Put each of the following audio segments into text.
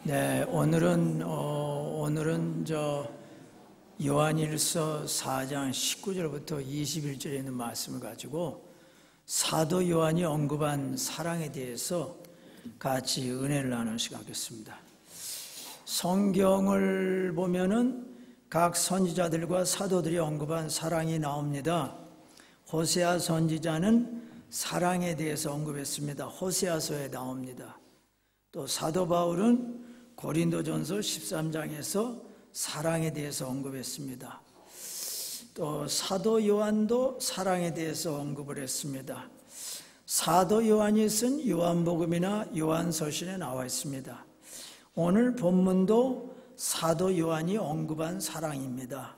네, 오늘은 요한일서 4장 19절부터 21절에 있는 말씀을 가지고 사도 요한이 언급한 사랑에 대해서 같이 은혜를 나누는 시간 갖겠습니다. 성경을 보면은 각 선지자들과 사도들이 언급한 사랑이 나옵니다. 호세아 선지자는 사랑에 대해서 언급했습니다. 호세아서에 나옵니다. 또 사도 바울은 고린도전서 13장에서 사랑에 대해서 언급했습니다. 또 사도 요한도 사랑에 대해서 언급을 했습니다. 사도 요한이 쓴 요한복음이나 요한서신에 나와 있습니다. 오늘 본문도 사도 요한이 언급한 사랑입니다.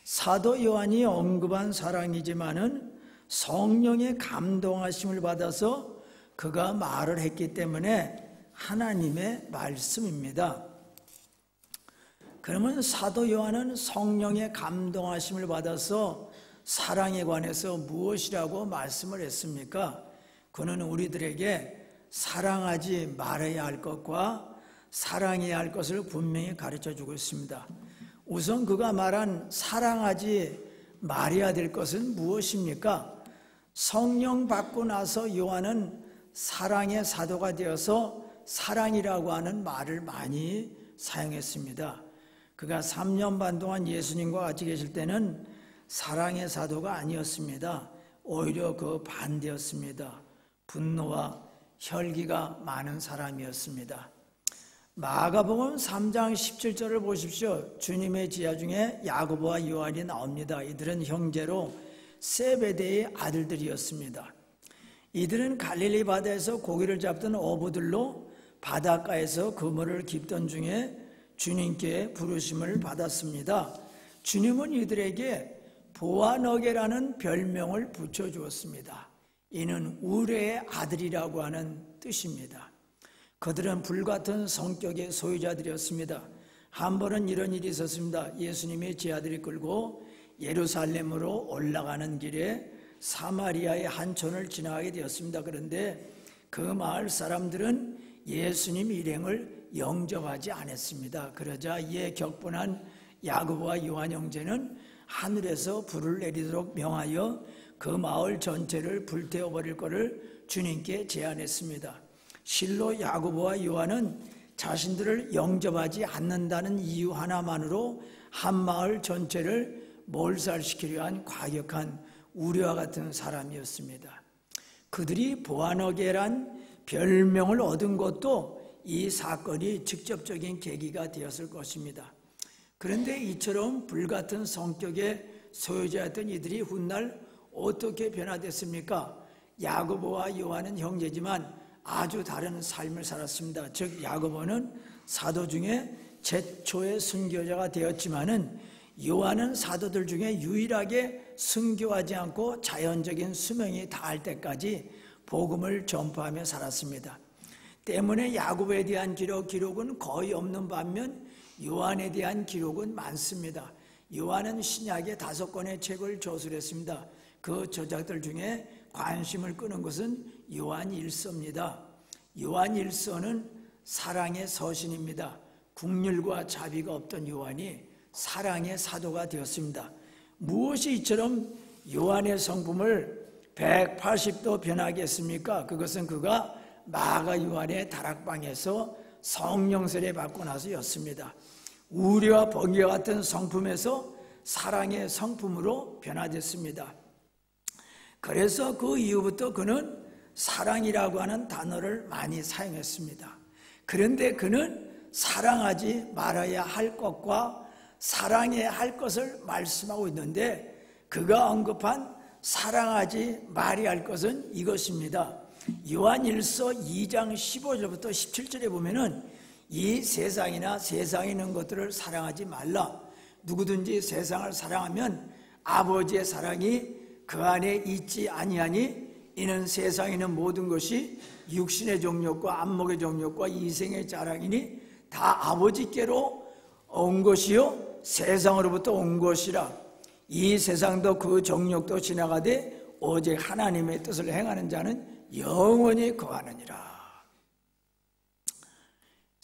사도 요한이 언급한 사랑이지만은 성령의 감동하심을 받아서 그가 말을 했기 때문에 하나님의 말씀입니다. 그러면 사도 요한은 성령의 감동하심을 받아서 사랑에 관해서 무엇이라고 말씀을 했습니까? 그는 우리들에게 사랑하지 말아야 할 것과 사랑해야 할 것을 분명히 가르쳐주고 있습니다. 우선 그가 말한 사랑하지 말아야 될 것은 무엇입니까? 성령 받고 나서 요한은 사랑의 사도가 되어서 사랑이라고 하는 말을 많이 사용했습니다. 그가 3년 반 동안 예수님과 같이 계실 때는 사랑의 사도가 아니었습니다. 오히려 그 반대였습니다. 분노와 혈기가 많은 사람이었습니다. 마가복음 3장 17절을 보십시오. 주님의 제자 중에 야고보와 요한이 나옵니다. 이들은 형제로 세베대의 아들들이었습니다. 이들은 갈릴리 바다에서 고기를 잡던 어부들로 바닷가에서 그물을 깁던 중에 주님께 부르심을 받았습니다. 주님은 이들에게 보아너게라는 별명을 붙여주었습니다. 이는 우레의 아들이라고 하는 뜻입니다. 그들은 불같은 성격의 소유자들이었습니다. 한 번은 이런 일이 있었습니다. 예수님의 제자들이 끌고 예루살렘으로 올라가는 길에 사마리아의 한 촌을 지나가게 되었습니다. 그런데 그 마을 사람들은 예수님 일행을 영접하지 않았습니다. 그러자 이에 격분한 야고보와 요한 형제는 하늘에서 불을 내리도록 명하여 그 마을 전체를 불태워버릴 것을 주님께 제안했습니다. 실로 야고보와 요한은 자신들을 영접하지 않는다는 이유 하나만으로 한 마을 전체를 몰살시키려 한 과격한 우리와 같은 사람이었습니다. 그들이 보아너게란 별명을 얻은 것도 이 사건이 직접적인 계기가 되었을 것입니다. 그런데 이처럼 불같은 성격의 소유자였던 이들이 훗날 어떻게 변화됐습니까? 야고보와 요한은 형제지만 아주 다른 삶을 살았습니다. 즉 야고보는 사도 중에 최초의 순교자가 되었지만은 요한은 사도들 중에 유일하게 순교하지 않고 자연적인 수명이 닿을 때까지 복음을 전파하며 살았습니다. 때문에 야고보에 대한 기록은 거의 없는 반면 요한에 대한 기록은 많습니다. 요한은 신약의 5권의 책을 저술했습니다. 그 저작들 중에 관심을 끄는 것은 요한일서입니다. 요한일서는 사랑의 서신입니다. 국률과 자비가 없던 요한이 사랑의 사도가 되었습니다. 무엇이 이처럼 요한의 성품을 180도 변하게 했습니까? 그것은 그가 마가 요한의 다락방에서 성령 세례 받고 나서였습니다. 우려와 번개와 같은 성품에서 사랑의 성품으로 변화됐습니다. 그래서 그 이후부터 그는 사랑이라고 하는 단어를 많이 사용했습니다. 그런데 그는 사랑하지 말아야 할 것과 사랑해야 할 것을 말씀하고 있는데 그가 언급한 사랑하지 말아야 할 것은 이것입니다. 요한일서 2장 15절부터 17절에 보면은 이 세상이나 세상에 있는 것들을 사랑하지 말라. 누구든지 세상을 사랑하면 아버지의 사랑이 그 안에 있지 아니하니 이는 세상에 있는 모든 것이 육신의 정욕과 안목의 정욕과 이생의 자랑이니 다 아버지께로 온 것이요 세상으로부터 온 것이라. 이 세상도 그 정욕도 지나가되 오직 하나님의 뜻을 행하는 자는 영원히 거하느니라.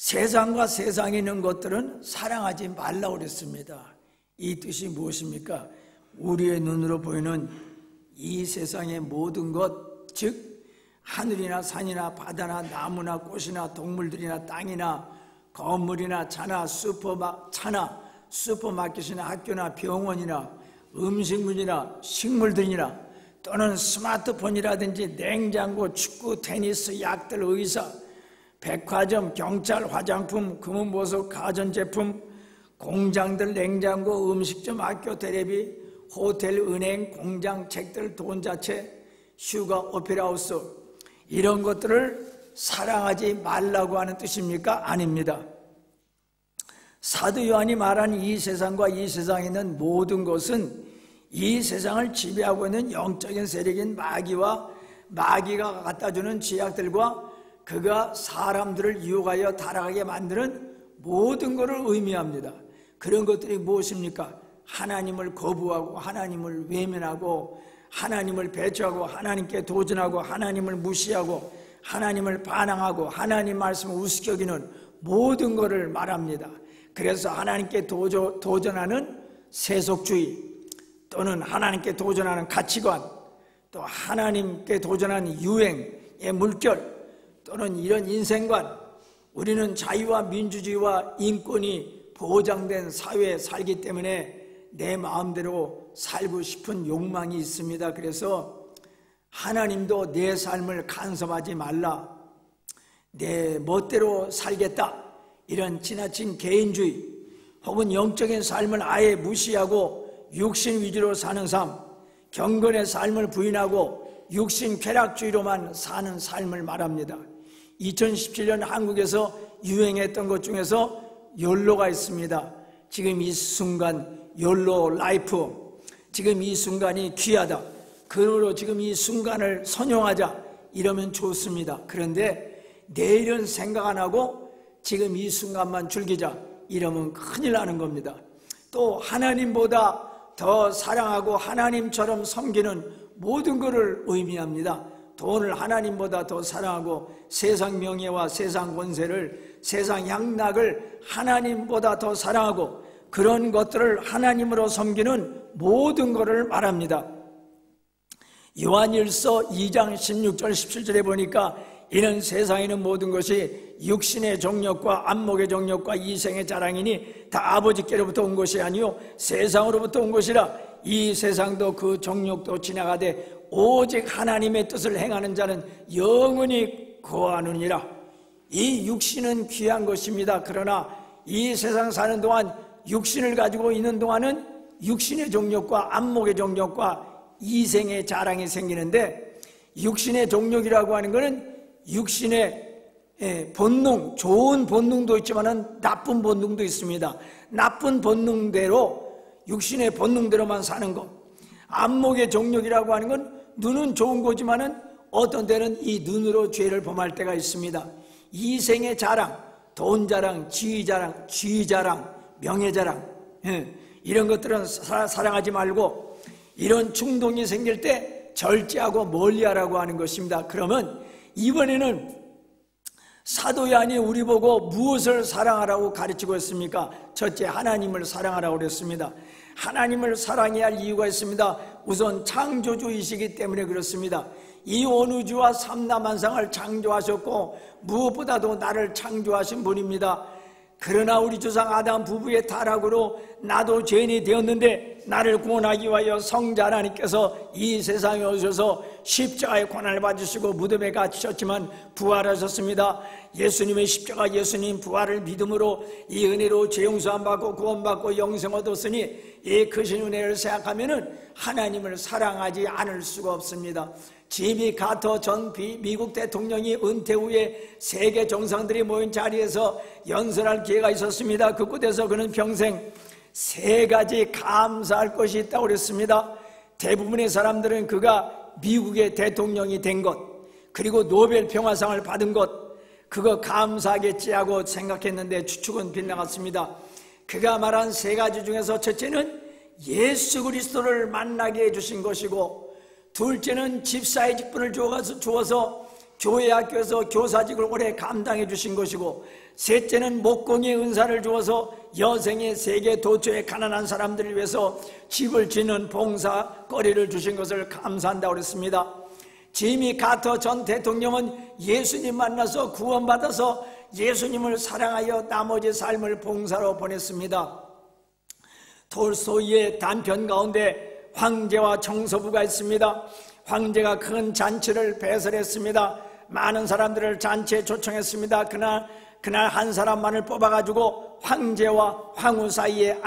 세상과 세상에 있는 것들은 사랑하지 말라고 그랬습니다. 이 뜻이 무엇입니까? 우리의 눈으로 보이는 이 세상의 모든 것, 즉 하늘이나 산이나 바다나 나무나 꽃이나 동물들이나 땅이나 건물이나 차나 슈퍼마켓이나 학교나 병원이나 음식물이나 식물들이나 또는 스마트폰이라든지 냉장고, 축구, 테니스, 약들, 의사, 백화점, 경찰, 화장품, 금은보석, 가전제품, 공장들, 냉장고, 음식점, 학교, 테레비, 호텔, 은행, 공장, 책들, 돈 자체, 휴가, 오페라하우스, 이런 것들을 사랑하지 말라고 하는 뜻입니까? 아닙니다. 사도 요한이 말한 이 세상과 이 세상에 있는 모든 것은 이 세상을 지배하고 있는 영적인 세력인 마귀가 갖다주는 죄악들과 그가 사람들을 유혹하여 타락하게 만드는 모든 것을 의미합니다. 그런 것들이 무엇입니까? 하나님을 거부하고 하나님을 외면하고 하나님을 배척하고 하나님께 도전하고 하나님을 무시하고 하나님을 반항하고 하나님 말씀을 우습게 여기는 모든 것을 말합니다. 그래서 하나님께 도전하는 세속주의, 또는 하나님께 도전하는 가치관, 또 하나님께 도전하는 유행의 물결, 또는 이런 인생관, 우리는 자유와 민주주의와 인권이 보장된 사회에 살기 때문에 내 마음대로 살고 싶은 욕망이 있습니다. 그래서 하나님도 내 삶을 간섭하지 말라, 내 멋대로 살겠다, 이런 지나친 개인주의 혹은 영적인 삶을 아예 무시하고 육신 위주로 사는 삶, 경건의 삶을 부인하고 육신 쾌락주의로만 사는 삶을 말합니다. 2017년 한국에서 유행했던 것 중에서 욜로가 있습니다. 지금 이 순간 욜로 라이프, 지금 이 순간이 귀하다, 그러므로 지금 이 순간을 선용하자, 이러면 좋습니다. 그런데 내일은 생각 안 하고 지금 이 순간만 즐기자, 이러면 큰일 나는 겁니다. 또 하나님보다 더 사랑하고 하나님처럼 섬기는 모든 것을 의미합니다. 돈을 하나님보다 더 사랑하고 세상 명예와 세상 권세를, 세상 양락을 하나님보다 더 사랑하고 그런 것들을 하나님으로 섬기는 모든 것을 말합니다. 요한일서 2장 16절 17절에 보니까 이는 세상에 있는 모든 것이 육신의 정욕과 안목의 정욕과 이생의 자랑이니 다 아버지께로부터 온 것이 아니요 세상으로부터 온 것이라. 이 세상도 그 정욕도 지나가되 오직 하나님의 뜻을 행하는 자는 영원히 거하느니라. 이 육신은 귀한 것입니다. 그러나 이 세상 사는 동안 육신을 가지고 있는 동안은 육신의 정욕과 안목의 정욕과 이생의 자랑이 생기는데, 육신의 정욕이라고 하는 것은 육신의 본능, 좋은 본능도 있지만 나쁜 본능도 있습니다. 나쁜 본능대로, 육신의 본능대로만 사는 것. 안목의 정욕이라고 하는 건 눈은 좋은 거지만 어떤 때는 이 눈으로 죄를 범할 때가 있습니다. 이생의 자랑, 돈 자랑, 지위 자랑, 쥐 자랑, 명예 자랑, 이런 것들은 사랑하지 말고 이런 충동이 생길 때 절제하고 멀리하라고 하는 것입니다. 그러면 이번에는 사도 요한이 우리 보고 무엇을 사랑하라고 가르치고 있습니까? 첫째, 하나님을 사랑하라고 그랬습니다. 하나님을 사랑해야 할 이유가 있습니다. 우선 창조주이시기 때문에 그렇습니다. 이 온 우주와 삼라만상을 창조하셨고 무엇보다도 나를 창조하신 분입니다. 그러나 우리 조상 아담 부부의 타락으로 나도 죄인이 되었는데 나를 구원하기 위하여 성자 하나님께서 이 세상에 오셔서 십자가의 고난을 받으시고 무덤에 갇히셨지만 부활하셨습니다. 예수님의 십자가, 예수님 부활을 믿음으로 이 은혜로 죄 용서함 받고 구원받고 영생 얻었으니 이 크신 은혜를 생각하면은 하나님을 사랑하지 않을 수가 없습니다. 지미 카터 전 미국 대통령이 은퇴 후에 세계 정상들이 모인 자리에서 연설할 기회가 있었습니다. 그곳에서 그는 평생 세 가지 감사할 것이 있다고 그랬습니다. 대부분의 사람들은 그가 미국의 대통령이 된 것, 그리고 노벨 평화상을 받은 것, 그거 감사하겠지 하고 생각했는데 추측은 빗나갔습니다. 그가 말한 세 가지 중에서 첫째는 예수 그리스도를 만나게 해주신 것이고, 둘째는 집사의 직분을 주어서 교회 학교에서 교사직을 오래 감당해 주신 것이고, 셋째는 목공의 은사를 주어서 여생의 세계 도처의 가난한 사람들을 위해서 집을 짓는 봉사거리를 주신 것을 감사한다고 그랬습니다. 지미 카터 전 대통령은 예수님 만나서 구원받아서 예수님을 사랑하여 나머지 삶을 봉사로 보냈습니다. 톨스토이의 단편 가운데 황제와 청소부가 있습니다. 황제가 큰 잔치를 배설했습니다. 많은 사람들을 잔치에 초청했습니다. 그날 한 사람만을 뽑아가지고 황제와 황후 사이에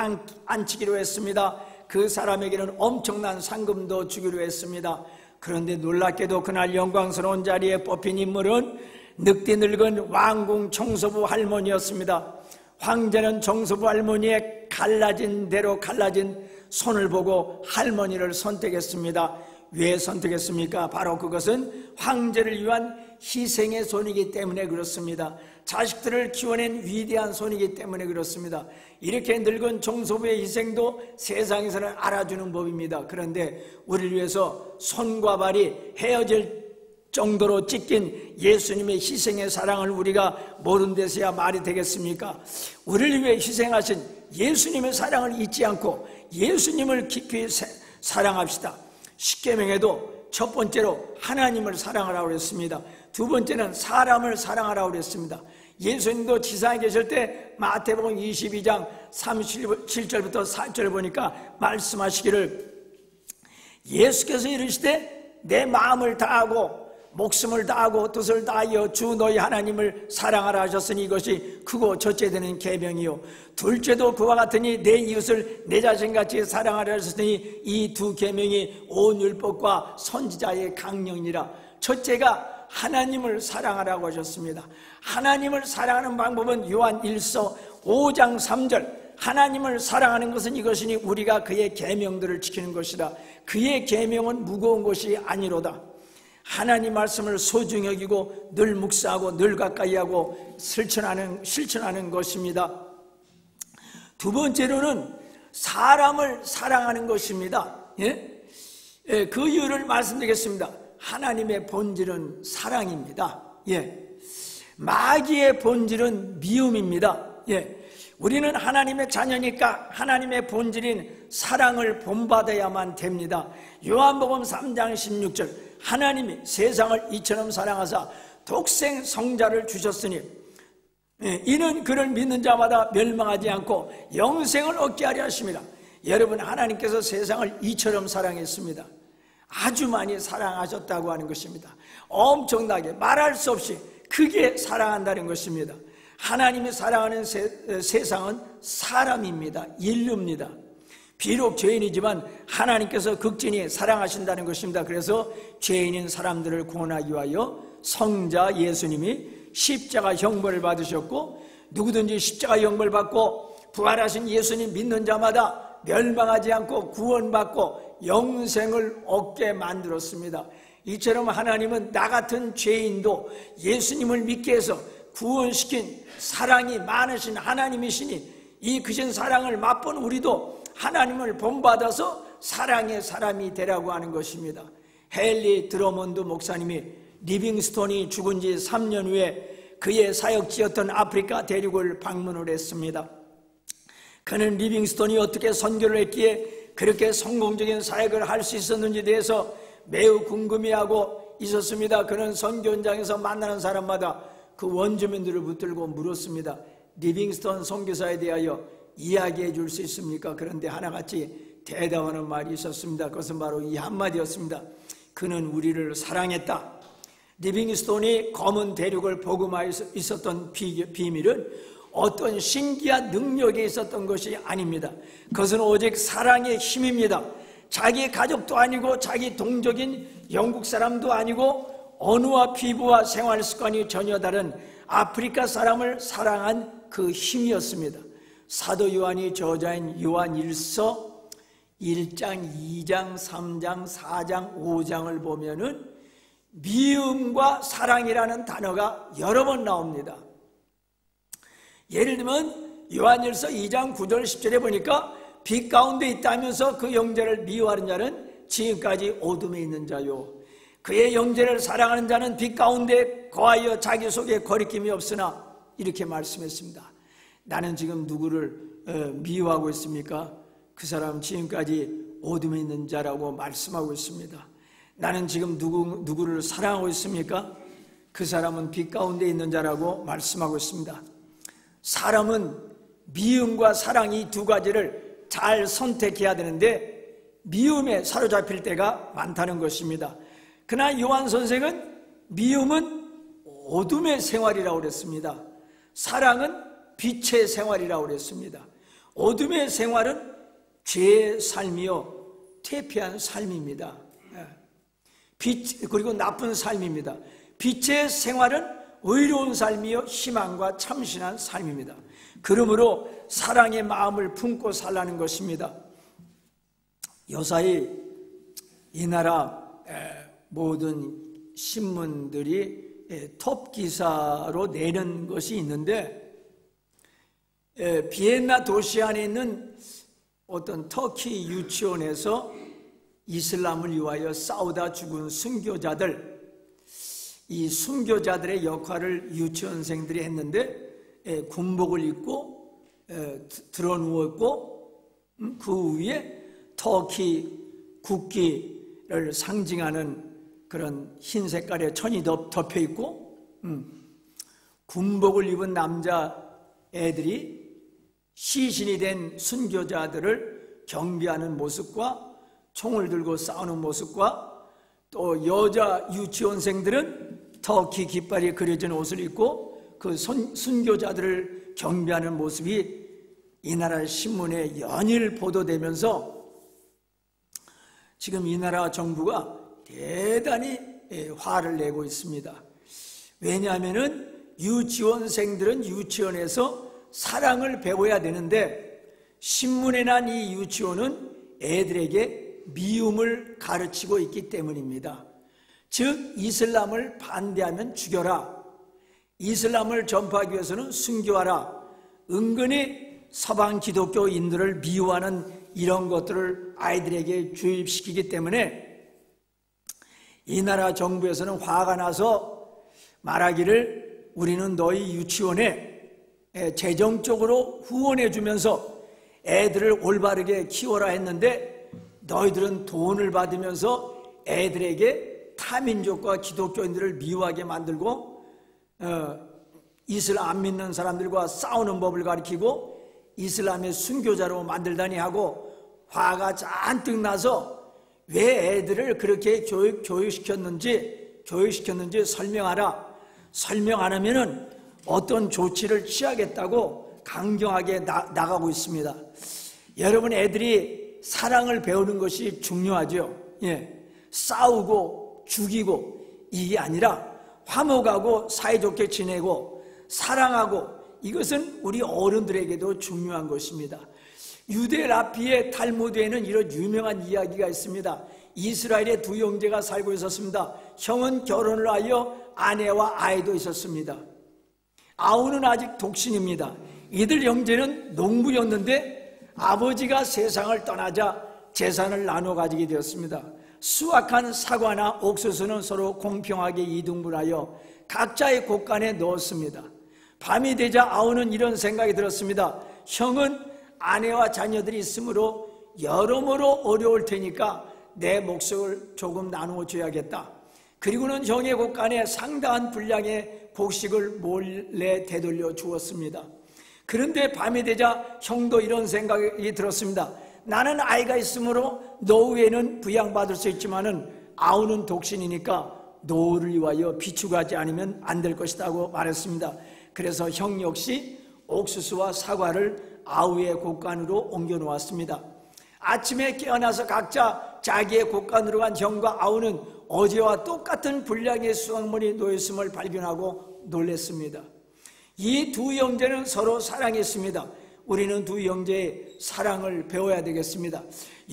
앉히기로 했습니다. 그 사람에게는 엄청난 상금도 주기로 했습니다. 그런데 놀랍게도 그날 영광스러운 자리에 뽑힌 인물은 늑대 늙은 왕궁 청소부 할머니였습니다. 황제는 청소부 할머니의 갈라진 대로 갈라진 손을 보고 할머니를 선택했습니다. 왜 선택했습니까? 바로 그것은 황제를 위한 희생의 손이기 때문에 그렇습니다. 자식들을 키워낸 위대한 손이기 때문에 그렇습니다. 이렇게 늙은 청소부의 희생도 세상에서는 알아주는 법입니다. 그런데 우리를 위해서 손과 발이 헤어질 정도로 찢긴 예수님의 희생의 사랑을 우리가 모른 데서야 말이 되겠습니까? 우리를 위해 희생하신 예수님의 사랑을 잊지 않고 예수님을 깊이 사랑합시다. 십계명에도 첫 번째로 하나님을 사랑하라고 그랬습니다. 두 번째는 사람을 사랑하라고 그랬습니다. 예수님도 지상에 계실 때 마태복음 22장 37절부터 4절 보니까 말씀하시기를, 예수께서 이르시되 내 마음을 다하고 목숨을 다하고 뜻을 다하여 주 너희 하나님을 사랑하라 하셨으니 이것이 크고 첫째 되는 계명이요 둘째도 그와 같으니 내 이웃을 내 자신같이 사랑하라 하셨으니 이 두 계명이 온 율법과 선지자의 강령이라. 첫째가 하나님을 사랑하라고 하셨습니다. 하나님을 사랑하는 방법은 요한 1서 5장 3절 하나님을 사랑하는 것은 이것이니 우리가 그의 계명들을 지키는 것이라. 그의 계명은 무거운 것이 아니로다. 하나님 말씀을 소중히 여기고 늘 묵상하고 늘 가까이하고 실천하는 것입니다. 두 번째로는 사람을 사랑하는 것입니다. 그 이유를 말씀드리겠습니다. 하나님의 본질은 사랑입니다. 마귀의 본질은 미움입니다. 우리는 하나님의 자녀니까 하나님의 본질인 사랑을 본받아야만 됩니다. 요한복음 3장 16절 하나님이 세상을 이처럼 사랑하사 독생 성자를 주셨으니 이는 그를 믿는 자마다 멸망하지 않고 영생을 얻게 하려 하심이라. 여러분, 하나님께서 세상을 이처럼 사랑했습니다. 아주 많이 사랑하셨다고 하는 것입니다. 엄청나게 말할 수 없이 크게 사랑한다는 것입니다. 하나님이 사랑하는 세상은 사람입니다. 인류입니다. 비록 죄인이지만 하나님께서 극진히 사랑하신다는 것입니다. 그래서 죄인인 사람들을 구원하기 위하여 성자 예수님이 십자가 형벌을 받으셨고, 누구든지 십자가 형벌 받고 부활하신 예수님 믿는 자마다 멸망하지 않고 구원받고 영생을 얻게 만들었습니다. 이처럼 하나님은 나 같은 죄인도 예수님을 믿게 해서 구원시킨 사랑이 많으신 하나님이시니 이 크신 사랑을 맛본 우리도 하나님을 본받아서 사랑의 사람이 되라고 하는 것입니다. 헨리 드러먼드 목사님이 리빙스톤이 죽은 지 3년 후에 그의 사역지였던 아프리카 대륙을 방문을 했습니다. 그는 리빙스톤이 어떻게 선교를 했기에 그렇게 성공적인 사역을 할 수 있었는지에 대해서 매우 궁금해하고 있었습니다. 그는 선교 현장에서 만나는 사람마다 그 원주민들을 붙들고 물었습니다. 리빙스톤 선교사에 대하여 이야기해 줄 수 있습니까? 그런데 하나같이 대답하는 말이 있었습니다. 그것은 바로 이 한마디였습니다. 그는 우리를 사랑했다. 리빙스톤이 검은 대륙을 복음하여 있었던 비밀은 어떤 신기한 능력이 있었던 것이 아닙니다. 그것은 오직 사랑의 힘입니다. 자기 가족도 아니고 자기 동족인 영국 사람도 아니고 언어와 피부와 생활 습관이 전혀 다른 아프리카 사람을 사랑한 그 힘이었습니다. 사도 요한이 저자인 요한 1서 1장, 2장, 3장, 4장, 5장을 보면은 미움과 사랑이라는 단어가 여러 번 나옵니다. 예를 들면 요한일서 2장 9절 10절에 보니까 빛 가운데 있다면서 그 형제를 미워하는 자는 지금까지 어둠에 있는 자요, 그의 형제를 사랑하는 자는 빛 가운데 거하여 자기 속에 거리낌이 없으나 이렇게 말씀했습니다. 나는 지금 누구를 미워하고 있습니까? 그 사람은 지금까지 어둠에 있는 자라고 말씀하고 있습니다. 나는 지금 누구를 사랑하고 있습니까? 그 사람은 빛 가운데 있는 자라고 말씀하고 있습니다. 사람은 미움과 사랑 이 두 가지를 잘 선택해야 되는데 미움에 사로잡힐 때가 많다는 것입니다. 그러나 요한 선생은 미움은 어둠의 생활이라고 그랬습니다. 사랑은 빛의 생활이라고 그랬습니다. 어둠의 생활은 죄의 삶이요 퇴폐한 삶입니다. 그리고 나쁜 삶입니다. 빛의 생활은 의로운 삶이요 희망과 참신한 삶입니다. 그러므로 사랑의 마음을 품고 살라는 것입니다. 요사이 이 나라 모든 신문들이 톱 기사로 내는 것이 있는데, 비엔나 도시 안에 있는 어떤 터키 유치원에서 이슬람을 위하여 싸우다 죽은 순교자들, 이 순교자들의 역할을 유치원생들이 했는데 군복을 입고 드러 누웠고 그 위에 터키 국기를 상징하는 그런 흰 색깔의 천이 덮여 있고 군복을 입은 남자애들이 시신이 된 순교자들을 경비하는 모습과 총을 들고 싸우는 모습과 또 여자 유치원생들은 터키 깃발이 그려진 옷을 입고 그 순교자들을 경비하는 모습이 이 나라 신문에 연일 보도되면서 지금 이 나라 정부가 대단히 화를 내고 있습니다. 왜냐하면 유치원생들은 유치원에서 사랑을 배워야 되는데 신문에 난 이 유치원은 애들에게 미움을 가르치고 있기 때문입니다. 즉 이슬람을 반대하면 죽여라, 이슬람을 전파하기 위해서는 순교하라, 은근히 서방 기독교인들을 미워하는 이런 것들을 아이들에게 주입시키기 때문에 이 나라 정부에서는 화가 나서 말하기를 우리는 너희 유치원에 재정적으로 후원해 주면서 애들을 올바르게 키워라 했는데 너희들은 돈을 받으면서 애들에게 타민족과 기독교인들을 미워하게 만들고 이슬람 안 믿는 사람들과 싸우는 법을 가르치고 이슬람의 순교자로 만들다니 하고 화가 잔뜩 나서 왜 애들을 그렇게 교육시켰는지 설명하라. 설명 안 하면은 어떤 조치를 취하겠다고 강경하게 나가고 있습니다. 여러분, 애들이 사랑을 배우는 것이 중요하죠. 싸우고 죽이고 이게 아니라 화목하고 사이좋게 지내고 사랑하고, 이것은 우리 어른들에게도 중요한 것입니다. 유대 라피의 탈무드에는 이런 유명한 이야기가 있습니다. 이스라엘의 두 형제가 살고 있었습니다. 형은 결혼을 하여 아내와 아이도 있었습니다. 아우는 아직 독신입니다. 이들 형제는 농부였는데 아버지가 세상을 떠나자 재산을 나눠 가지게 되었습니다. 수확한 사과나 옥수수는 서로 공평하게 이등분하여 각자의 곳간에 넣었습니다. 밤이 되자 아우는 이런 생각이 들었습니다. 형은 아내와 자녀들이 있으므로 여러모로 어려울 테니까 내 몫을 조금 나누어 줘야겠다. 그리고는 형의 곳간에 상당한 분량의 곡식을 몰래 되돌려 주었습니다. 그런데 밤이 되자 형도 이런 생각이 들었습니다. 나는 아이가 있으므로 노후에는 부양받을 수 있지만은 아우는 독신이니까 노후를 위하여 비축하지 않으면 안 될 것이라고 말했습니다. 그래서 형 역시 옥수수와 사과를 아우의 곳간으로 옮겨 놓았습니다. 아침에 깨어나서 각자 자기의 곳간으로 간 형과 아우는 어제와 똑같은 분량의 수확물이 놓였음을 발견하고 놀랐습니다. 이 두 형제는 서로 사랑했습니다. 우리는 두 형제의 사랑을 배워야 되겠습니다.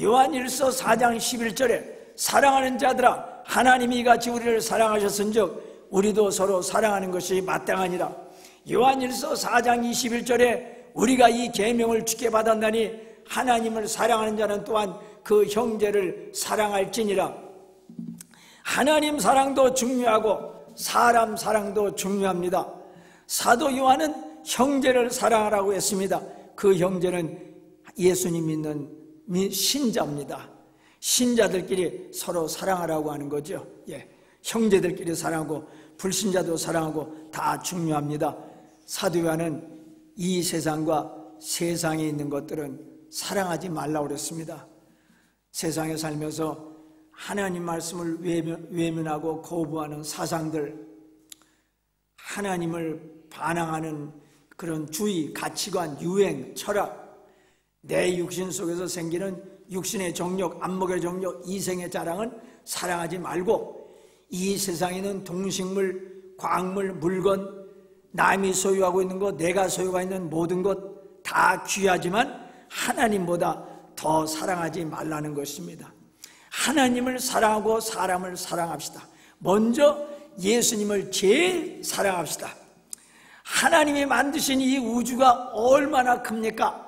요한일서 4장 11절에 사랑하는 자들아, 하나님이 이같이 우리를 사랑하셨은즉 우리도 서로 사랑하는 것이 마땅하니라. 요한일서 4장 21절에 우리가 이 계명을 주께 받았나니 하나님을 사랑하는 자는 또한 그 형제를 사랑할지니라. 하나님 사랑도 중요하고 사람 사랑도 중요합니다. 사도 요한은 형제를 사랑하라고 했습니다. 그 형제는 예수님 믿는 신자입니다. 신자들끼리 서로 사랑하라고 하는 거죠. 형제들끼리 사랑하고 불신자도 사랑하고 다 중요합니다. 사도 요한은 이 세상과 세상에 있는 것들은 사랑하지 말라고 그랬습니다. 세상에 살면서 하나님 말씀을 외면하고 거부하는 사상들, 하나님을 반항하는 그런 주의, 가치관, 유행, 철학, 내 육신 속에서 생기는 육신의 정욕, 안목의 정욕, 이생의 자랑은 사랑하지 말고, 이 세상에는 동식물, 광물, 물건, 남이 소유하고 있는 것, 내가 소유가 있는 모든 것 다 귀하지만 하나님보다 더 사랑하지 말라는 것입니다. 하나님을 사랑하고 사람을 사랑합시다. 먼저 예수님을 제일 사랑합시다. 하나님이 만드신 이 우주가 얼마나 큽니까?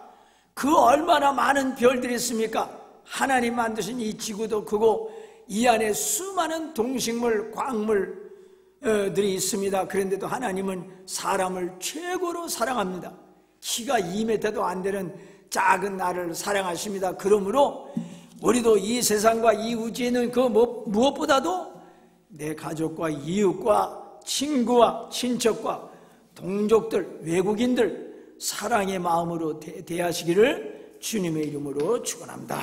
그 얼마나 많은 별들이 있습니까? 하나님 만드신 이 지구도 크고 이 안에 수많은 동식물, 광물들이 있습니다. 그런데도 하나님은 사람을 최고로 사랑합니다. 키가 2m도 안 되는 작은 나를 사랑하십니다. 그러므로 우리도 이 세상과 이 우주에 있는 그 무엇보다도 내 가족과 이웃과 친구와 친척과 동족들, 외국인들 사랑의 마음으로 대하시기를 주님의 이름으로 축원합니다.